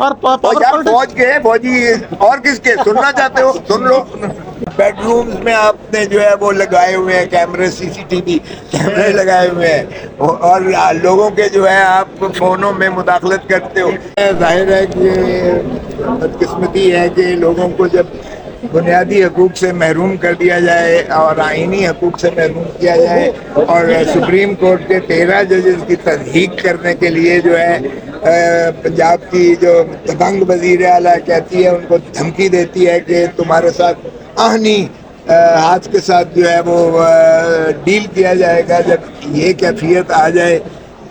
اور یار فوج کے فوجی اور کس کے سننا چاہتے ہو سن لو. بیڈ رومز میں آپ نے جو ہے وہ لگائے ہوئے ہیں کیمرے, CCTV کیمرے لگائے ہوئے ہیں, اور لوگوں کے جو ہے آپ فونوں میں مداخلت کرتے ہو. ظاہر ہے کہ بدقسمتی ہے کہ لوگوں کو جب بنیادی حقوق سے محروم کر دیا جائے اور آئینی حقوق سے محروم کیا جائے, اور سپریم کورٹ کے 13 ججز کی تصدیق کرنے کے لیے جو ہے پنجاب کی جو دبنگ وزیر اعلیٰ کہتی ہے, ان کو دھمکی دیتی ہے کہ تمہارے ساتھ آہنی ہاتھ کے ساتھ جو ہے وہ ڈیل کیا جائے گا. جب یہ کیفیت آ جائے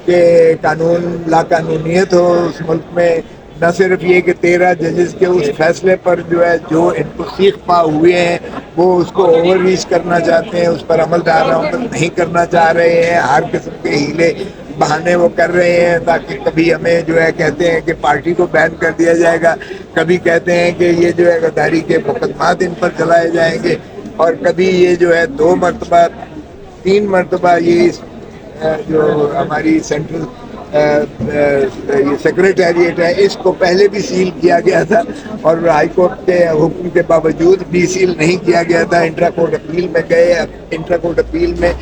کہ قانون لا قانونیت ہو اس ملک میں, نہ صرف یہ کہ 13 ججز کے اس فیصلے پر جو ہے جو ان کو سیخ پا ہوئے ہیں وہ اس کو اوور ریچ کرنا چاہتے ہیں, اس پر عمل نہیں کرنا چاہ رہے ہیں, ہر قسم کے ہیلے بہانے وہ کر رہے ہیں تاکہ کبھی ہمیں جو ہے کہتے ہیں کہ پارٹی کو بین کر دیا جائے گا, کبھی کہتے ہیں کہ یہ جو ہے غداری کے مقدمات ان پر چلائے جائیں گے, اور کبھی یہ جو ہے 2 مرتبہ 3 مرتبہ یہ جو ہماری سینٹرل یہ سیکریٹریٹ ہے اس کو پہلے بھی سیل کیا گیا تھا, اور ہائی کورٹ کے حکم کے باوجود بھی سیل نہیں کیا گیا تھا. انٹرا کورٹ اپیل میں گئے, انٹرا کورٹ اپیل میں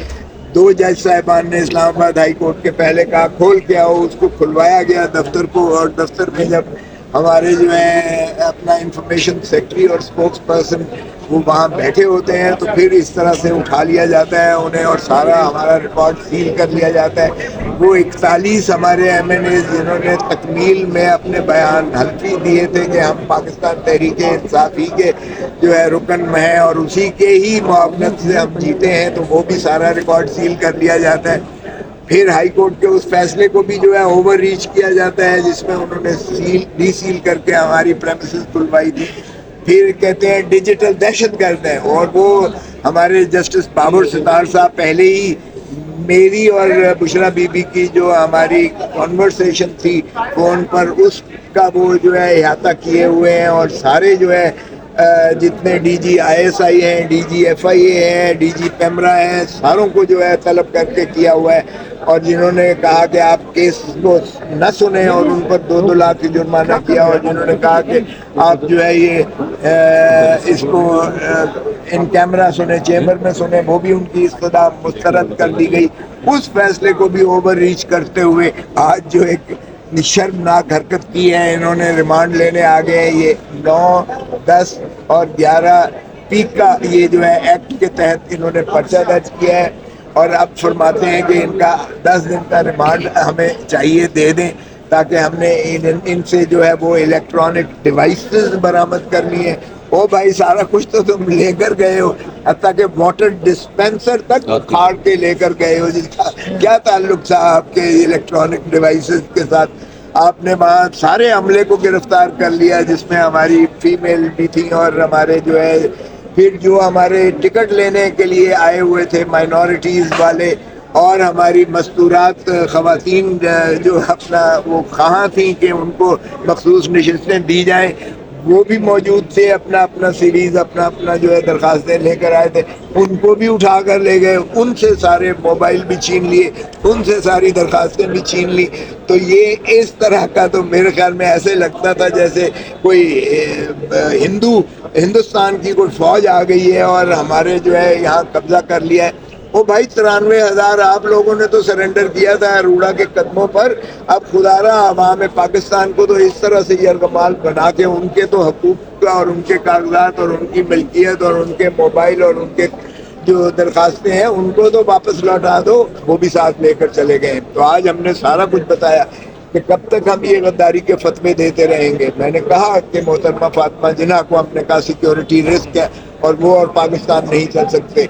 2 جج صاحبان نے اسلام آباد ہائی کورٹ کے پہلے کہا کھول کے آؤ, اس کو کھلوایا گیا دفتر کو, اور دفتر میں جب ہمارے جو ہے اپنا انفارمیشن سیکرٹری اور اسپوکس پرسن وہ وہاں بیٹھے ہوتے ہیں تو پھر اس طرح سے اٹھا لیا جاتا ہے انہیں, اور سارا ہمارا ریکارڈ سیل کر لیا جاتا ہے. وہ 41 ہمارے MNAs جنہوں نے تکمیل میں اپنے بیان حلفی دیے تھے کہ ہم پاکستان تحریک انصاف ہی کے جو ہے رکن میں ہیں اور اسی کے ہی معاونت سے ہم جیتے ہیں, تو وہ بھی سارا ریکارڈ سیل کر لیا جاتا ہے. پھر ہائی کورٹ کے اس فیصلے کو بھی جو ہے اوور ریچ کیا جاتا ہے جس میں انہوں نے ڈی سیل کر کے ہماری پریمیسز کھلوائی تھی. پھر کہتے ہیں ڈیجیٹل دہشت گرد ہیں, اور وہ ہمارے جسٹس بابر ستار صاحب پہلے ہی میری اور بشرا بی بی کی جو ہماری کانورسیشن تھی فون پر اس کا وہ جو ہے احاطہ کیے ہوئے ہیں, اور سارے جو ہے جتنے DG ISI ہیں, DG FIA ہیں, DG پیمرا ہیں, ساروں کو جو ہے طلب کر کے کیا ہوا ہے. اور جنہوں نے کہا کہ آپ کیس کو نہ سنیں اور ان پر 2-2 لاکھ کی جرمانہ کیا, اور جنہوں نے کہا کہ آپ جو ہے یہ اس کو ان کیمرہ سنیں, چیمبر میں سنیں, وہ بھی ان کی استدعا مسترد کر دی گئی. اس فیصلے کو بھی اوور ریچ کرتے ہوئے آج جو ایک شرمناک حرکت کی ہے, انہوں نے ریمانڈ لینے آ گئے ہیں. یہ 9, 10 اور 11 پیک کا یہ جو ہے ایکٹ کے تحت انہوں نے پرچہ درج کیا ہے, اور اب فرماتے ہیں کہ ان کا 10 دن کا ریمانڈ ہمیں چاہیے دے دیں تاکہ ہم نے ان سے جو ہے وہ الیکٹرانک ڈیوائسز برآمد کرنی ہے. او بھائی سارا کچھ تو تم لے کر گئے ہو, حتیٰ کہ واٹر ڈسپینسر تک کھاڑ کے لے کر گئے ہو, جس کا کیا تعلق تھا آپ کے الیکٹرانک ڈیوائسز کے ساتھ. آپ نے وہاں سارے عملے کو گرفتار کر لیا جس میں ہماری فیمیل بھی تھیں, اور ہمارے جو ہے پھر جو ہمارے ٹکٹ لینے کے لیے آئے ہوئے تھے مائنورٹیز والے, اور ہماری مستورات خواتین جو اپنا وہ خواہاں تھیں کہ ان کو مخصوص نشستیں دی جائیں, وہ بھی موجود تھے, اپنا اپنا سیریز اپنا جو ہے درخواستیں لے کر آئے تھے, ان کو بھی اٹھا کر لے گئے, ان سے سارے موبائل بھی چھین لیے, ان سے ساری درخواستیں بھی چھین لی. تو یہ اس طرح کا تو میرے خیال میں ایسے لگتا تھا جیسے کوئی ہندوستان کی کوئی فوج آ گئی ہے اور ہمارے جو ہے یہاں قبضہ کر لیا ہے. وہ بھائی 93,000 آپ لوگوں نے تو سرنڈر کیا تھا اروڑا کے قدموں پر, اب خدا را عوام پاکستان کو تو اس طرح سے یرغمال بنا کے ان کے تو حقوق کا اور ان کے کاغذات اور ان کی ملکیت اور ان کے موبائل اور ان کے جو درخواستیں ہیں ان کو تو واپس لوٹا دو, وہ بھی ساتھ لے کر چلے گئے. تو آج ہم نے سارا کچھ بتایا کہ کب تک ہم یہ غداری کے فتوے دیتے رہیں گے. میں نے کہا کہ محترمہ فاطمہ جناح کو ہم نے کہا سیکیورٹی رسک ہے اور وہ اور پاکستان نہیں چل سکتے.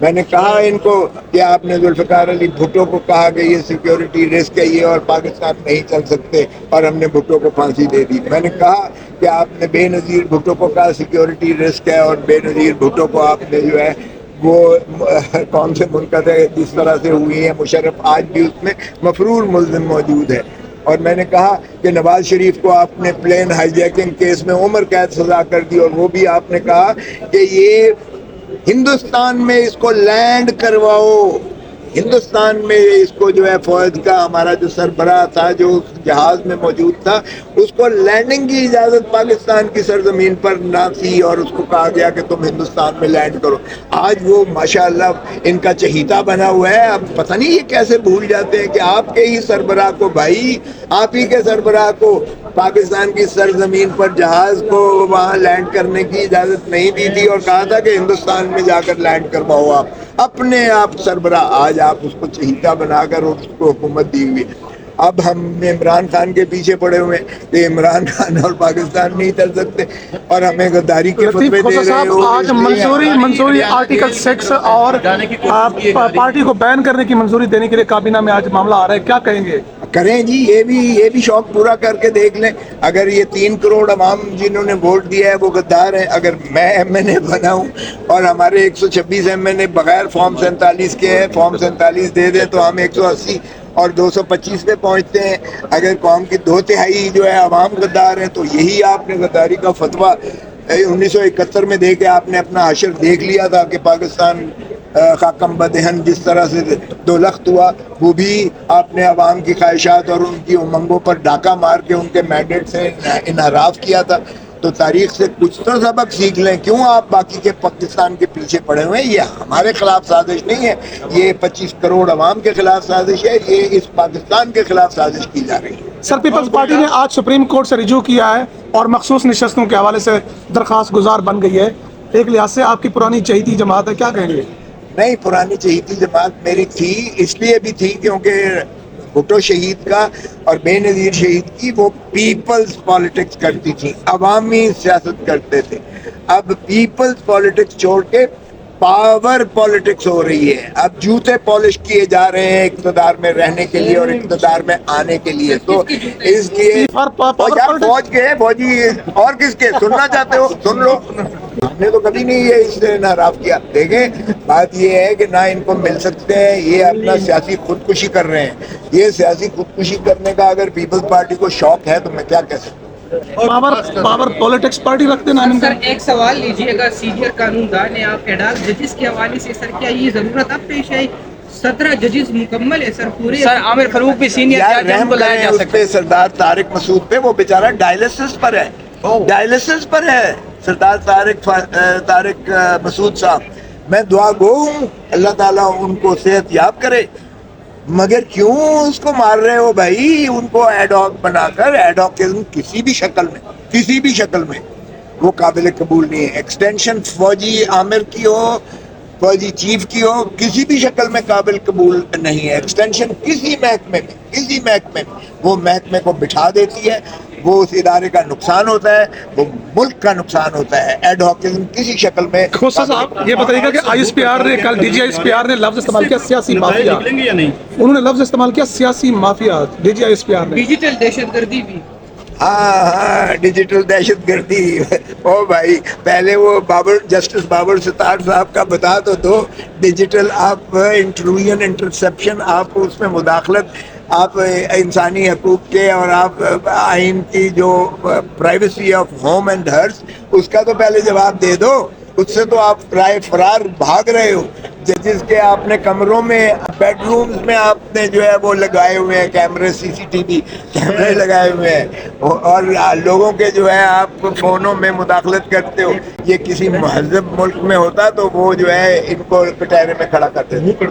میں نے کہا ان کو کہ آپ نے ذوالفقار علی بھٹو کو کہا کہ یہ سیکیورٹی رسک ہے یہ اور پاکستان نہیں چل سکتے, اور ہم نے بھٹو کو پھانسی دے دی. میں نے کہا کہ آپ نے بے نظیر بھٹو کو کہا سیکیورٹی رسک ہے, اور بے نظیر بھٹو کو آپ نے جو ہے وہ کون سے منقطع جس طرح سے ہوئی ہے, مشرف آج بھی اس میں مفرور ملزم موجود ہے. اور میں نے کہا کہ نواز شریف کو آپ نے پلین ہائی جیکنگ کیس میں عمر قید سزا کر دی, اور وہ بھی آپ نے کہا کہ یہ ہندوستان میں اس کو لینڈ کرواؤ, ہندوستان میں اس کو جو ہے فوج کا ہمارا جو سربراہ تھا جو اس جہاز میں موجود تھا، اس کو لینڈنگ کی اجازت پاکستان کی سرزمین پر نہ تھی، اور اس کو کہا گیا کہ تم ہندوستان میں لینڈ کرو۔ آج وہ ماشاءاللہ ان کا چہیتا بنا ہوا ہے۔ اب پتہ نہیں یہ کیسے بھول جاتے ہیں کہ آپ کے ہی سربراہ کو، بھائی آپ ہی کے سربراہ کو پاکستان کی سرزمین پر جہاز کو وہاں لینڈ کرنے کی اجازت نہیں دی تھی، اور کہا تھا کہ ہندوستان میں جا کر لینڈ کرواؤ آپ اپنے آپ سربراہ۔ آج آپ اس کو چہیتا بنا کر اس کو حکومت دی ہوئی۔ اب ہم عمران خان کے پیچھے پڑے ہوئے ہیں کہ عمران خان اور پاکستان نہیں چل سکتے، اور ہمیں غداری کے فتوے دے رہے ہو۔ آج منظوری آرٹیکل 6 اور پارٹی کو بین کرنے کی منظوری دینے کے لیے کابینہ میں آج معاملہ آ رہا ہے، کیا کہیں گے؟ کریں جی، یہ بھی شوق پورا کر کے دیکھ لیں۔ اگر یہ 3 کروڑ عوام جنہوں نے ووٹ دیا ہے وہ غدار ہیں، اگر میں ایم این اے بنا ہوں اور ہمارے 126 ایم این اے بغیر فارم 47 کے ہیں، فارم 47 دے دیں تو ہم 180 اور 225 پہ پہنچتے ہیں۔ اگر قوم کی 2/3 جو ہے عوام غدار ہیں، تو یہی آپ نے غداری کا فتویٰ 1971 میں دے کے آپ نے اپنا حشر دیکھ لیا تھا کہ پاکستان خاکم بدہن جس طرح سے دولخت ہوا، وہ بھی آپ نے عوام کی خواہشات اور ان کی امنگوں پر ڈاکہ مار کے ان کے مینڈیٹ سے انحراف کیا تھا۔ تو تاریخ سے کچھ تو سبق سیکھ لیں، کیوں آپ باقی کے پاکستان کے پیچھے پڑے ہوئے ہیں؟ یہ ہمارے خلاف سازش نہیں ہے، یہ 25 کروڑ عوام کے خلاف سازش ہے، یہ اس پاکستان کے خلاف سازش کی جا رہی ہے۔ سر، پیپلز پارٹی نے آج سپریم کورٹ سے رجوع کیا ہے اور مخصوص نشستوں کے حوالے سے درخواست گزار بن گئی ہے، ایک لحاظ سے آپ کی پرانی چہیتی جماعت ہے، کیا کہیں گے؟ نہیں، پرانی چہیتی جماعت میری تھی، اس لیے بھی تھی کیونکہ بھٹو شہید کا اور بے نظیر شہید کی وہ پیپلز پالیٹکس کرتی تھی، عوامی سیاست کرتے تھے۔ اب پیپلز پالیٹکس چھوڑ کے پاور پالیٹکس ہو رہی ہے، اب جوتے پالش کیے جا رہے ہیں اقتدار میں رہنے کے لیے اور اقتدار میں آنے کے لیے۔ تو اس لیے فوج کے فوجی اور کس کے سننا چاہتے ہو سن لو، ہم نے تو کبھی نہیں یہ اس سے انحراف کیا۔ دیکھیں، بات یہ ہے کہ نہ ان کو مل سکتے ہیں، یہ اپنا سیاسی خودکشی کر رہے ہیں۔ یہ سیاسی خودکشی کرنے کا اگر پیپلز پارٹی کو شوق ہے تو میں کیا کہہ سکتا ہوں۔ پاور پالیٹکس پارٹی رکھتے نا؟ سر ایک سوال لیجیے گا، سینئر قانون دان ہیں آپ، ایڈالٹ ججز کے حوالے سے سر کیا یہ ضرورت اب پیش آئی؟ 17 ججز مکمل ہے سر پورے۔ سر عامر فاروق بھی سینئر جج ہیں، ان کو لایا جا سکتا ہے۔ سردار طارق مسعود پہ، وہ بیچارہ ڈائلسس پر ہے، ڈائلسس پر ہے سردار طارق مسعود صاحب۔ میں دعا گو ہوں اللہ تعالیٰ ان کو صحت یاب کرے، مگر کیوں اس کو مار رہے ہو بھائی؟ ان کو ایڈ ہاک بنا کر، ایڈ ہاکزم کسی بھی شکل میں وہ قابل قبول نہیں ہے۔ ایکسٹینشن فوجی عامر کی ہو، فوجی چیف کی ہو، کسی بھی شکل میں قابل قبول نہیں ہے۔ ایکسٹینشن کسی محکمے میں وہ محکمے کو بٹھا دیتی ہے، وہ اس ادارے کا نقصان ہوتا ہے، وہ ملک کا نقصان ہوتا ہے۔ ایڈ ہاکزم کسی شکل میں۔ خوشا صاحب یہ بتائیے گا کہ آئی ایس پی آر نے کل DG I S P R نے لفظ استعمال کیا سیاسی مافیا، انہوں نے لفظ استعمال کیا سیاسی mafia, DG I S P R نے۔ ڈیجیٹل دہشت گردی بھی، ہاں ڈیجیٹل دہشت گردی۔ او بھائی، پہلے وہ جسٹس بابر ستار صاحب کا بتا تو دو۔ ڈیجیٹل آپ انٹروژن، انٹرسیپشن، آپ اس میں مداخلت، آپ انسانی حقوق کے اور آپ آئین کی جو پرائیویسی آف ہوم اینڈ ہرس، اس کا تو پہلے جواب دے دو۔ اس سے تو آپ رائے فرار بھاگ رہے ہو۔ ججز کے آپ نے کمروں میں، بیڈ رومز میں آپ نے جو ہے وہ لگائے ہوئے ہیں کیمرے، CCTV کیمرے لگائے ہوئے ہیں، اور لوگوں کے جو ہے آپ فونوں میں مداخلت کرتے ہو۔ یہ کسی مہذب ملک میں ہوتا تو وہ جو ہے ان کو کٹہرے میں کھڑا کرتے تھے۔